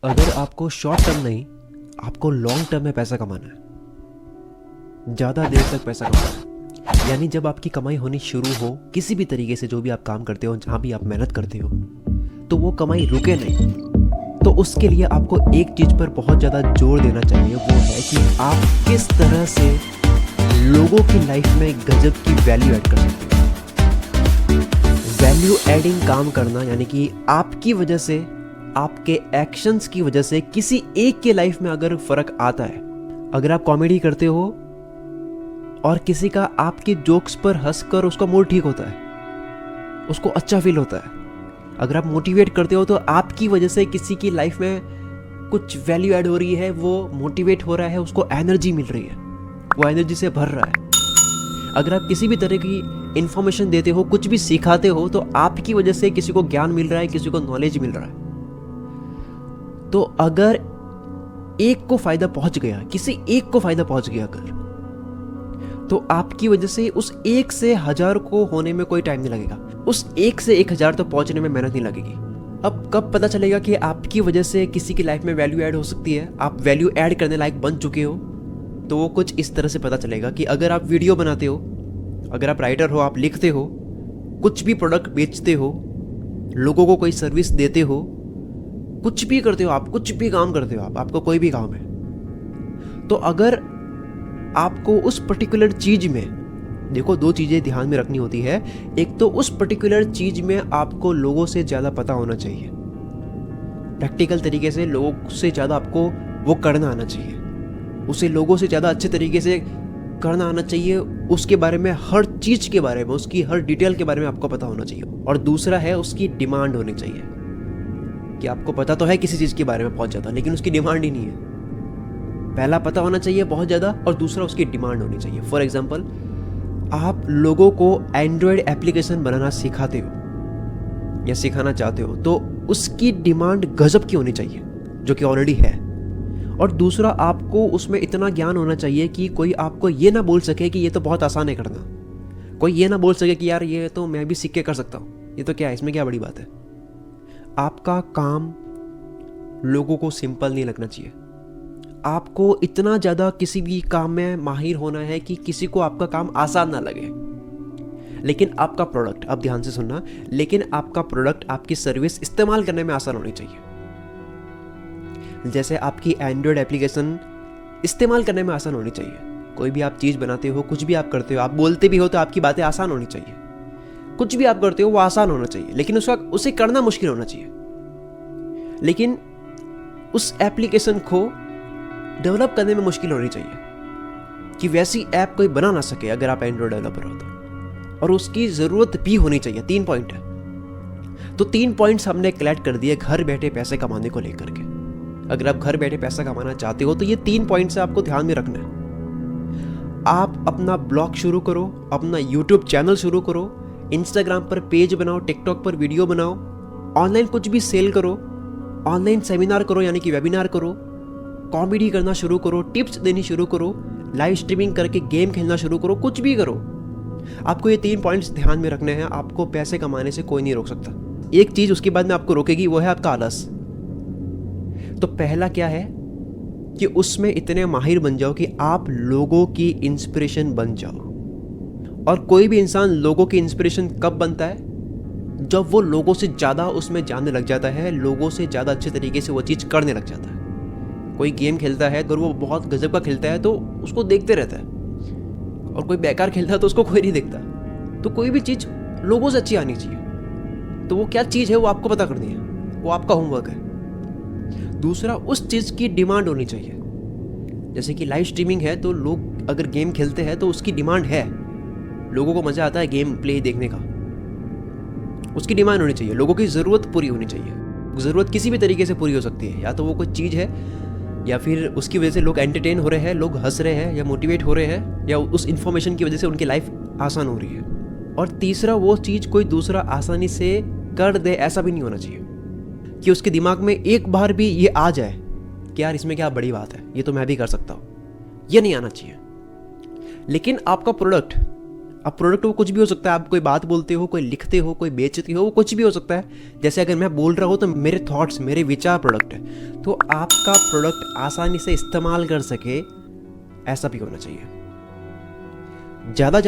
अगर आपको short term नहीं, आपको लॉन्ग टर्म में पैसा कमाना है, ज़्यादा देर तक पैसा कमाना है, यानी जब आपकी कमाई होनी शुरू हो किसी भी तरीके से, जो भी आप काम करते हो, जहाँ भी आप मेहनत करते हो, तो वो कमाई रुके नहीं। तो उसके लिए आपको एक चीज़ पर बहुत ज़्यादा जोर देना चाहिए, वो है कि आप किस तरह से लोगों की लाइफ में गजब की वैल्यू ऐड कर सकते हो। वैल्यू एडिंग काम करना यानी कि आपकी वजह से, आपके एक्शंस की वजह से किसी एक के लाइफ में अगर फर्क आता है, अगर आप कॉमेडी करते हो और किसी का आपके जोक्स पर हंसकर उसका मूड ठीक होता है, उसको अच्छा फील होता है, अगर आप मोटिवेट करते हो तो आपकी वजह से किसी की लाइफ में कुछ वैल्यू ऐड हो रही है, वो मोटिवेट हो रहा है, उसको एनर्जी मिल रही है, वो एनर्जी से भर रहा है। अगर आप किसी भी तरह की इंफॉर्मेशन देते हो, कुछ भी सिखाते हो, तो आपकी वजह से किसी को ज्ञान मिल रहा है, किसी को नॉलेज मिल रहा है। तो अगर एक को फायदा पहुंच गया, किसी एक को फायदा पहुंच गया अगर, तो आपकी वजह से उस एक से 1000 को होने में कोई टाइम नहीं लगेगा, उस एक से 1000 तक पहुंचने में मेहनत नहीं लगेगी। अब कब पता चलेगा कि आपकी वजह से किसी की लाइफ में वैल्यू ऐड हो सकती है, आप वैल्यू ऐड करने लायक बन चुके हो? तो वो कुछ इस तरह से पता चलेगा कि अगर आप वीडियो बनाते हो, अगर आप राइटर हो, आप लिखते हो, कुछ भी प्रोडक्ट बेचते हो, लोगों को कोई सर्विस देते हो, कुछ भी करते हो, आप कुछ भी काम करते हो, आपको कोई भी काम है, तो अगर आपको उस पर्टिकुलर चीज में, देखो दो चीजें ध्यान में रखनी होती है। एक तो उस पर्टिकुलर चीज में आपको लोगों से ज्यादा पता होना चाहिए, प्रैक्टिकल तरीके से लोगों से ज्यादा आपको वो करना आना चाहिए, उसे लोगों से ज्यादा अच्छे तरीके से करना आना चाहिए, उसके बारे में हर चीज के बारे में, उसकी हर डिटेल के बारे में आपको पता होना चाहिए। और दूसरा है उसकी डिमांड होनी चाहिए, कि आपको पता तो है किसी चीज के बारे में बहुत ज्यादा, लेकिन उसकी डिमांड ही नहीं है। पहला पता होना चाहिए बहुत ज्यादा, और दूसरा उसकी डिमांड होनी चाहिए। फॉर एग्जाम्पल, आप लोगों को एंड्रॉयड एप्लीकेशन बनाना सिखाते हो या सिखाना चाहते हो, तो उसकी डिमांड गजब की होनी चाहिए, जो कि ऑलरेडी है। और दूसरा, आपको उसमें इतना ज्ञान होना चाहिए कि कोई आपको ये ना बोल सके कि ये तो बहुत आसान है करना, कोई ये ना बोल सके कि यार ये तो मैं भी सीख के कर सकता हूँ, ये तो क्या है, इसमें क्या बड़ी बात है। आपका काम लोगों को सिंपल नहीं लगना चाहिए, आपको इतना ज़्यादा किसी भी काम में माहिर होना है कि किसी को आपका काम आसान ना लगे। लेकिन आपका प्रोडक्ट, अब ध्यान से सुनना, लेकिन आपका प्रोडक्ट, आपकी सर्विस इस्तेमाल करने में आसान होनी चाहिए। जैसे आपकी एंड्रॉयड एप्लीकेशन इस्तेमाल करने में आसान होनी चाहिए। कोई भी आप चीज़ बनाते हो, कुछ भी आप करते हो, आप बोलते भी हो तो आपकी बातें आसान होनी चाहिए। कुछ भी आप करते हो वो आसान होना चाहिए, लेकिन उसे करना मुश्किल होना चाहिए। लेकिन उस एप्लीकेशन को डेवलप करने में मुश्किल होनी चाहिए कि वैसी ऐप कोई बना ना सके अगर आप एंड्रॉयड डेवलपर हो तो। और उसकी ज़रूरत भी होनी चाहिए। 3 पॉइंट है, तो 3 पॉइंट्स हमने कलेक्ट कर दिए घर बैठे पैसे कमाने को लेकर के। अगर आप घर बैठे पैसा कमाना चाहते हो तो ये 3 पॉइंट्स आपको ध्यान में रखना है। आप अपना ब्लॉग शुरू करो, अपना यूट्यूब चैनल शुरू करो, इंस्टाग्राम पर पेज बनाओ, टिकटॉक पर वीडियो बनाओ, ऑनलाइन कुछ भी सेल करो, ऑनलाइन सेमिनार करो यानी कि वेबिनार करो, कॉमेडी करना शुरू करो, टिप्स देनी शुरू करो, लाइव स्ट्रीमिंग करके गेम खेलना शुरू करो, कुछ भी करो। आपको ये 3 पॉइंट्स ध्यान में रखने हैं। आपको पैसे कमाने से कोई नहीं रोक सकता। एक चीज उसके बाद में आपको रोकेगी, वो है आपका आलस। तो पहला क्या है कि उसमें इतने माहिर बन जाओ कि आप लोगों की इंस्पिरेशन बन जाओ। और कोई भी इंसान लोगों की इंस्पिरेशन कब बनता है? जब वो लोगों से ज़्यादा उसमें जानने लग जाता है, लोगों से ज़्यादा अच्छे तरीके से वो चीज़ करने लग जाता है। कोई गेम खेलता है, अगर वो बहुत गजब का खेलता है तो उसको देखते रहता है, और कोई बेकार खेलता है तो उसको कोई नहीं देखता। तो कोई भी चीज़ लोगों से अच्छी आनी चाहिए। तो वो क्या चीज़ है वो आपको पता करनी है, वो आपका होमवर्क है। दूसरा, उस चीज़ की डिमांड होनी चाहिए। जैसे कि लाइव स्ट्रीमिंग है, तो लोग अगर गेम खेलते हैं तो उसकी डिमांड है, लोगों को मज़ा आता है गेम प्ले देखने का, उसकी डिमांड होनी चाहिए। लोगों की ज़रूरत पूरी होनी चाहिए। ज़रूरत किसी भी तरीके से पूरी हो सकती है, या तो वो कोई चीज़ है, या फिर उसकी वजह से लोग एंटरटेन हो रहे हैं, लोग हंस रहे हैं या मोटिवेट हो रहे हैं, या उस इन्फॉर्मेशन की वजह से उनकी लाइफ आसान हो रही है। और तीसरा, वो चीज़ कोई दूसरा आसानी से कर दे, ऐसा भी नहीं होना चाहिए कि उसके दिमाग में एक बार भी ये आ जाए कि यार इसमें क्या बड़ी बात है, ये तो मैं भी कर सकता हूँ। ये नहीं आना चाहिए। लेकिन आपका प्रोडक्ट, अब प्रोडक्ट वो कुछ भी हो सकता है, आप कोई बात बोलते हो, कोई लिखते हो, कोई बेचते हो, वो कुछ भी हो सकता है। जैसे अगर मैं बोल रहा हूँ तो मेरे थॉट्स, मेरे विचार प्रोडक्ट है, तो आपका प्रोडक्ट आसानी से इस्तेमाल कर सके, ऐसा भी होना चाहिए। ज़्यादा